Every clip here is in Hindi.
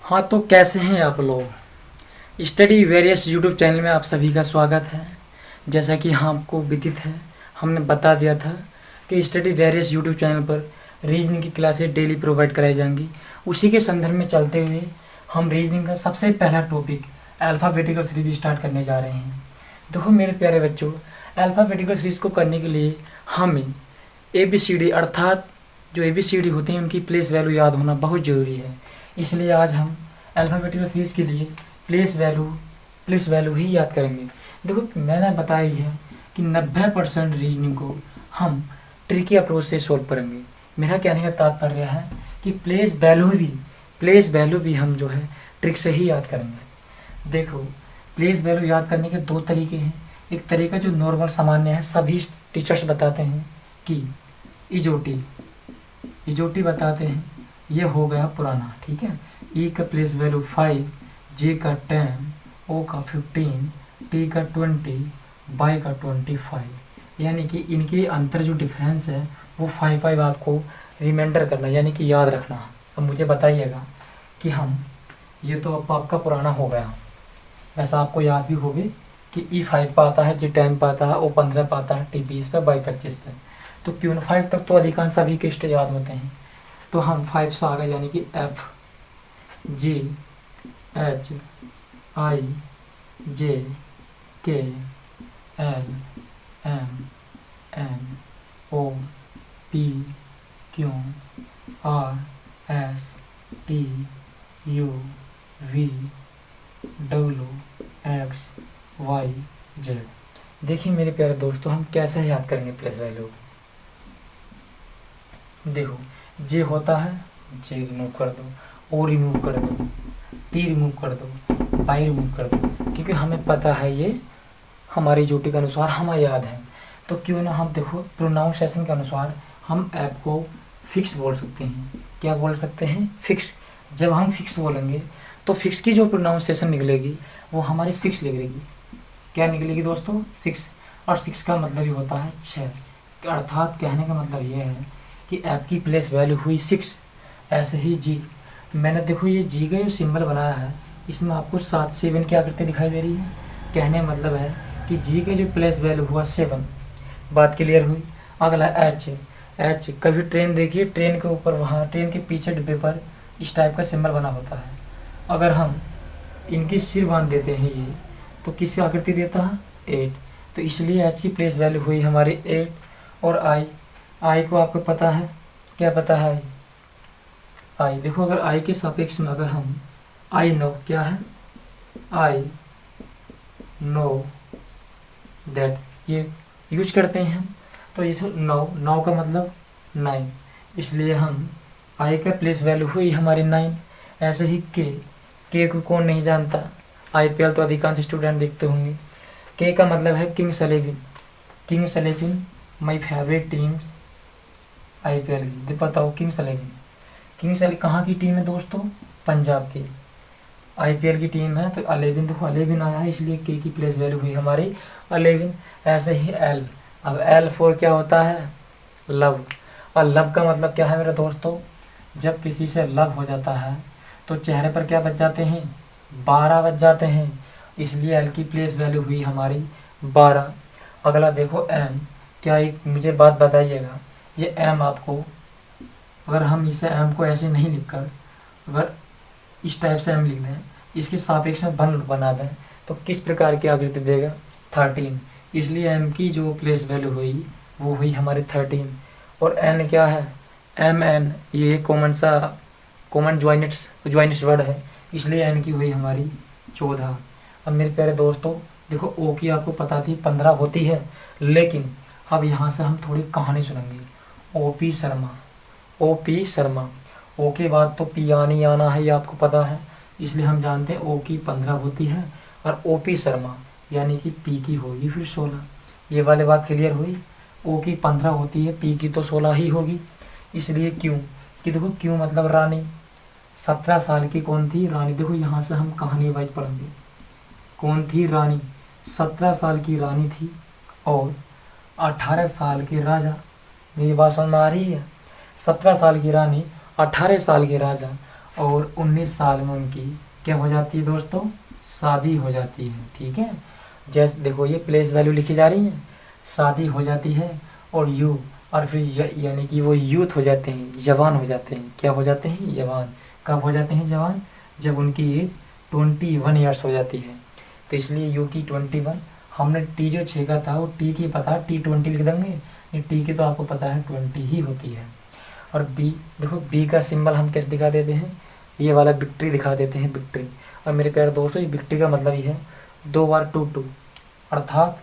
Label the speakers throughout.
Speaker 1: हाँ, तो कैसे हैं आप लोग। स्टडी वेरियस यूट्यूब चैनल में आप सभी का स्वागत है। जैसा कि हमको विदित है, हमने बता दिया था कि स्टडी वेरियस यूट्यूब चैनल पर रीजनिंग की क्लासेस डेली प्रोवाइड कराई जाएंगी। उसी के संदर्भ में चलते हुए हम रीजनिंग का सबसे पहला टॉपिक अल्फ़ाबेटिकल सीरीज स्टार्ट करने जा रहे हैं। देखो मेरे प्यारे बच्चों, अल्फ़ाबेटिकल सीरीज को करने के लिए हमें ABCD अर्थात जो ABCD होते हैं उनकी प्लेस वैल्यू याद होना बहुत ज़रूरी है। इसलिए आज हम अल्फ़ाबेटिकल सीरीज के लिए प्लेस वैल्यू ही याद करेंगे। देखो मैंने बताया ही है कि 90% रीजनिंग को हम ट्रिकी अप्रोच से सॉल्व करेंगे। मेरा कहने का तात्पर्य है कि प्लेस वैल्यू भी हम जो है ट्रिक से ही याद करेंगे। देखो प्लेस वैल्यू याद करने के दो तरीके हैं। एक तरीका जो नॉर्मल सामान्य है, सभी टीचर्स बताते हैं कि इजोटी बताते हैं, ये हो गया पुराना, ठीक है। ई का प्लेस वैल्यू 5, जे का 10, ओ का 15, टी का 20, बाई का 25। यानी कि इनके अंतर जो डिफरेंस है वो 5 आपको रिमाइंडर करना यानी कि याद रखना। अब मुझे बताइएगा कि हम ये तो अब आपका पुराना हो गया, वैसा आपको याद भी होगी कि ई 5 पे आता है, जे 10 पे आता है, ओ 15 पे आता है, टी 20 पे, बाई 25 पे। तो क्यों 5 तक तो अधिकांश सभी के स्टेज याद होते हैं। तो हम 5 से आगे यानी कि F G H I J K L M N O P Q R S T U V W X Y Z। देखिए मेरे प्यारे दोस्तों, हम कैसे याद करेंगे प्लेस वैल्यू। देखो जे होता है, जे रिमूव कर दो, ओ रिमूव कर दो, टी रिमूव कर दो, बाई रिमूव कर दो, क्योंकि हमें पता है ये हमारी ड्यूटी के अनुसार हमें याद है। तो क्यों ना हम देखो प्रोनाउंसिएशन के अनुसार हम ऐप को फिक्स बोल सकते हैं। क्या बोल सकते हैं? फिक्स। जब हम फिक्स बोलेंगे तो फिक्स की जो प्रोनाउंसिएशन निकलेगी वो हमारी 6 निकलेगी। क्या निकलेगी दोस्तों? 6। और 6 का मतलब ही होता है 6। अर्थात कहने का मतलब ये है कि ऐप की प्लेस वैल्यू हुई 6। ऐसे ही जी, मैंने देखो ये जी का जो सिंबल बनाया है इसमें आपको 7 की आकृति दिखाई दे रही है। कहने का मतलब है कि जी का जो प्लेस वैल्यू हुआ 7। बात क्लियर हुई। अगला एच कभी ट्रेन देखिए, ट्रेन के ऊपर वहाँ ट्रेन के पीछे डिब्बे पर इस टाइप का सिंबल बना होता है। अगर हम इनके सिर बांध देते हैं ये तो किसकी आकृति देता है? 8। तो इसलिए एच की प्लेस वैल्यू हुई हमारी 8। और आई को आपको पता है, क्या पता है? आई देखो, अगर आई के सापेक्ष में अगर हम आई नो, क्या है? आई नो दैट, ये यूज करते हैं हम। तो ये नौ का मतलब 9, इसलिए हम आई का प्लेस वैल्यू हुई हमारी 9। ऐसे ही के को कौन नहीं जानता, IPL तो अधिकांश स्टूडेंट देखते होंगे। के का मतलब है Kings 11 my favourite teams IPL की। पता हो किंग्स 11 कहाँ की टीम है दोस्तों? पंजाब की। IPL की टीम है तो 11, देखो 11 आया है इसलिए के की प्लेस वैल्यू हुई हमारी 11। ऐसे ही एल, अब एल फॉर क्या होता है? लव। और लव का मतलब क्या है मेरे दोस्तों? जब किसी से लव हो जाता है तो चेहरे पर क्या बच जाते हैं? 12 बच जाते हैं, इसलिए एल की प्लेस वैल्यू हुई हमारी 12। अगला देखो एम। क्या एक मुझे बात बताइएगा, ये एम आपको, अगर हम इसे एम को ऐसे नहीं लिखकर अगर इस टाइप से एम लिख दें, इसके सापेक्ष में बना दें तो किस प्रकार की आकृति देगा? 13। इसलिए एम की जो प्लेस वैल्यू हुई वो हुई हमारी 13। और एन क्या है? MN, ये कॉमन ज्वाइनिट्स वर्ड है, इसलिए एन की हुई हमारी 14। अब मेरे प्यारे दोस्तों देखो, ओ की आपको पता थी 15 होती है, लेकिन अब यहाँ से हम थोड़ी कहानी सुनेंगे। OP शर्मा, ओ के बाद तो पी आनी आना है, ये आपको पता है, इसलिए हम जानते हैं ओ की 15 होती है। और OP शर्मा यानी कि पी की होगी फिर 16। ये वाली बात क्लियर हुई। ओ की 15 होती है, पी की तो 16 ही होगी। इसलिए क्यों, कि देखो क्यों मतलब रानी। 17 साल की कौन थी? रानी। देखो यहाँ से हम कहानी वाइज पढ़ेंगे। कौन थी? रानी। 17 साल की रानी थी और 18 साल के राजा। मेरी बात समझ में आ रही है? 17 साल की रानी, 18 साल के राजा और 19 साल में उनकी क्या हो जाती है दोस्तों, शादी हो जाती है। ठीक है, जैसे देखो ये प्लेस वैल्यू लिखी जा रही है, शादी हो जाती है और और फिर यानी कि वो यूथ हो जाते हैं, जवान हो जाते हैं। क्या हो जाते हैं, जवान। कब हो जाते हैं जवान, जब उनकी एज 21 ईयर्स हो जाती है। तो इसलिए यू की 21, हमने टी जो छेका था वो टी की पता T20 लिख देंगे, टी की तो आपको पता है 20 ही होती है। और बी, देखो बी का सिंबल हम कैसे दिखा देते हैं, ये वाला विक्ट्री दिखा देते हैं, विक्ट्री। और मेरे प्यारे दोस्तों ये विक्ट्री का मतलब ये है 2 बार 2 अर्थात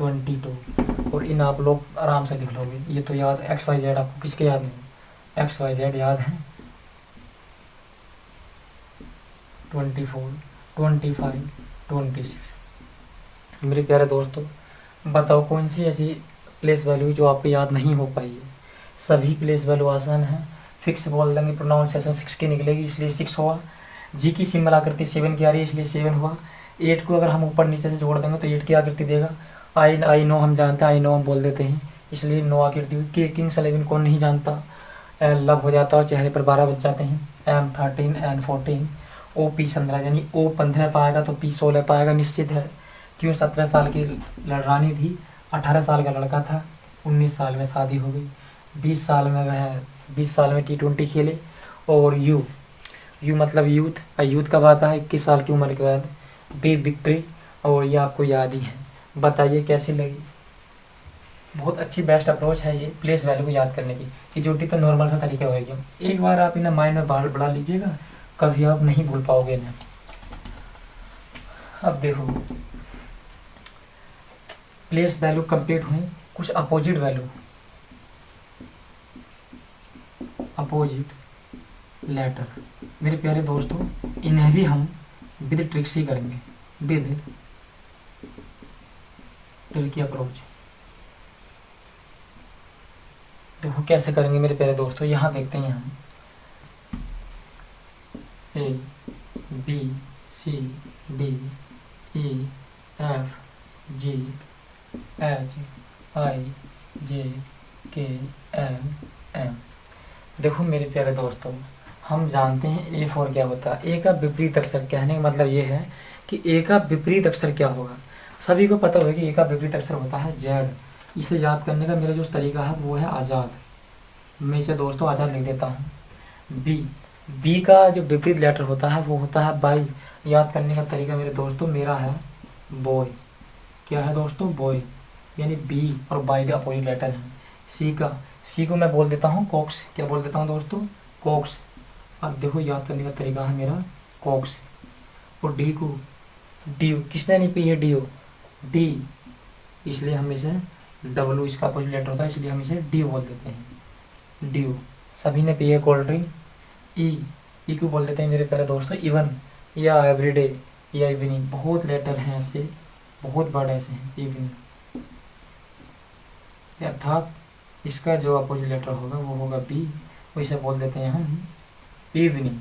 Speaker 1: 22। और इन आप लोग आराम से लिख लोगे, ये तो याद XYZ आपको किसके याद नहीं, XYZ याद है। 24, 25, 26। मेरे प्यारे दोस्तों बताओ कौन सी ऐसी प्लेस वैल्यू जो आपको याद नहीं हो पाई है। सभी प्लेस वैल्यू आसान है, फिक्स बोल देंगे, प्रोनाउंसिएशन 6 की निकलेगी इसलिए 6 हुआ। जी की सिंबल आकृति 7 की आ रही है इसलिए 7 हुआ। 8 को अगर हम ऊपर नीचे से जोड़ देंगे तो 8 की आकृति देगा। आई नो हम जानते हैं, आई नो हम बोल देते हैं इसलिए 9 आकृति। के किंग्स 11 कौन नहीं जानता, लव हो जाता और चेहरे पर 12 बज जाते हैं। M13 N14। ओ P 15 यानी O 15 पाएगा तो P 16 पाएगा निश्चित है। क्यों, 17 साल की रानी थी, 18 साल का लड़का था, 19 साल में शादी हो गई। 20 साल में T20 खेले। और यू मतलब यूथ, यूथ कब आता है, 21 साल की उम्र के बाद। बी विक्ट्री, और ये आपको याद ही है। बताइए कैसी लगी। बहुत अच्छी बेस्ट अप्रोच है ये प्लेस वैल्यू को याद करने की। कि जो तो नॉर्मल सा तरीका होगा, एक बार आप इन्हें माइंड में बढ़ा लीजिएगा, कभी आप नहीं भूल पाओगे इन्हें। अब देखो प्लेस वैल्यू कंप्लीट हुई, कुछ अपोजिट वैल्यू, अपोजिट लेटर। मेरे प्यारे दोस्तों इन्हें भी हम विद ट्रिक्स ही करेंगे, विद ट्रिक की अप्रोच। देखो कैसे करेंगे मेरे प्यारे दोस्तों, यहाँ देखते हैं हम A B C D E F G H I J K L M। देखो मेरे प्यारे दोस्तों हम जानते हैं A फॉर क्या होता है। ए का विपरीत अक्षर, कहने का मतलब ये है कि ए का विपरीत अक्षर क्या होगा। सभी को पता होगा कि ए का विपरीत अक्षर होता है Z। इसे याद करने का मेरा जो तरीका है वो है आज़ाद। मैं इसे दोस्तों आज़ाद लिख देता हूँ। बी का जो विपरीत लेटर होता है वो होता है बाई। याद करने का तरीका मेरे दोस्तों मेरा है बॉय। क्या है दोस्तों, बॉय। यानी बी और बाई का अपोजिट लेटर है। सी को मैं बोल देता हूँ कॉक्स। क्या बोल देता हूँ दोस्तों, कॉक्स। अब देखो याद करने का तरीका है मेरा कॉक्स। और डी को डी, किसने नहीं पी है डी, इसलिए हम इसे डब्लू, इसका अपोजिट लेटर होता है इसलिए हम इसे डी बोल देते हैं, ड्यू। सभी ने पी है कोल्ड ड्रिंक। ई को बोल देते हैं मेरे प्यारे दोस्तों इवन या एवरीडे या इवनिंग। बहुत लेटर हैं ऐसे, बहुत वर्ड ऐसे हैं इवनिंग, अर्थात इसका जो अपोजिट लेटर होगा वो होगा बी, वैसे बोल देते हैं हम इवनिंग।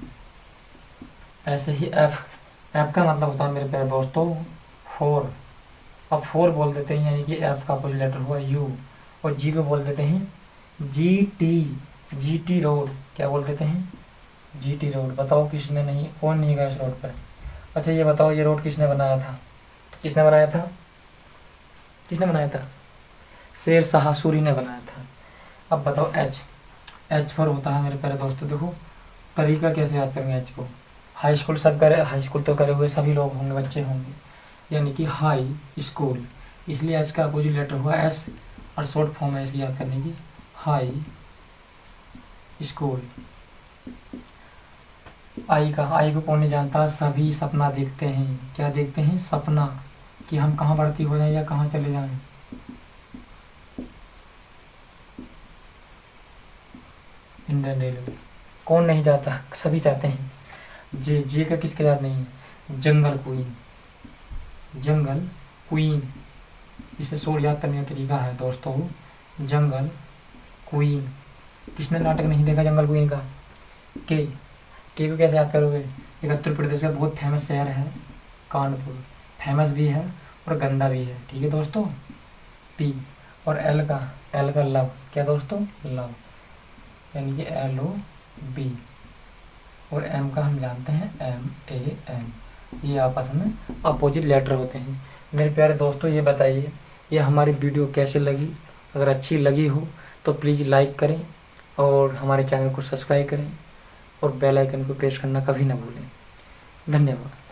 Speaker 1: ऐसे ही एफ का मतलब होता है मेरे प्यारे दोस्तों फोर। अब फोर बोल देते हैं यानी कि एफ का अपोजिट लेटर हुआ यू। और जी को बोल देते हैं जी टी रोड। क्या बोल देते हैं, जी टी रोड। बताओ किसने नहीं, कौन नहीं गया इस रोड पर। अच्छा ये बताओ ये रोड किसने बनाया था, किसने बनाया था, शेर शाह सूरी ने बनाया था। अब बताओ एच पर होता है मेरे प्यारे दोस्तों। देखो तरीका कैसे याद करेंगे एच को। हाई स्कूल सब करे, हाई स्कूल तो करे हुए सभी लोग होंगे, बच्चे होंगे, यानी कि हाई स्कूल, इसलिए एच का अपोजिट लेटर हुआ एस। और शॉर्ट फॉर्म है इसकी याद करने की, हाई स्कूल। आई को कौन नहीं जानता, सभी सपना देखते हैं। क्या देखते हैं, सपना, कि हम कहाँ भर्ती हो जाएं या कहाँ चले जाएं। इंडियन रेलवे कौन नहीं चाहता, सभी चाहते हैं। जे का किसके याद नहीं है, जंगल क्वीन। इसे शोर याद करने का तरीका है दोस्तों जंगल क्वीन। किसने नाटक नहीं देखा जंगल क्वीन का। के को कैसे याद करोगे, एक उत्तर प्रदेश का बहुत फेमस शहर है कानपुर, फेमस भी है और गंदा भी है, ठीक है दोस्तों। पी और एल का लव। क्या दोस्तों, लव, यानी कि LOV। और एम का हम जानते हैं MAN, ये आपस में अपोजिट लेटर होते हैं। मेरे प्यारे दोस्तों, ये बताइए ये हमारी वीडियो कैसे लगी। अगर अच्छी लगी हो तो प्लीज़ लाइक करें और हमारे चैनल को सब्सक्राइब करें और बेल आइकन को प्रेस करना कभी ना भूलें। धन्यवाद।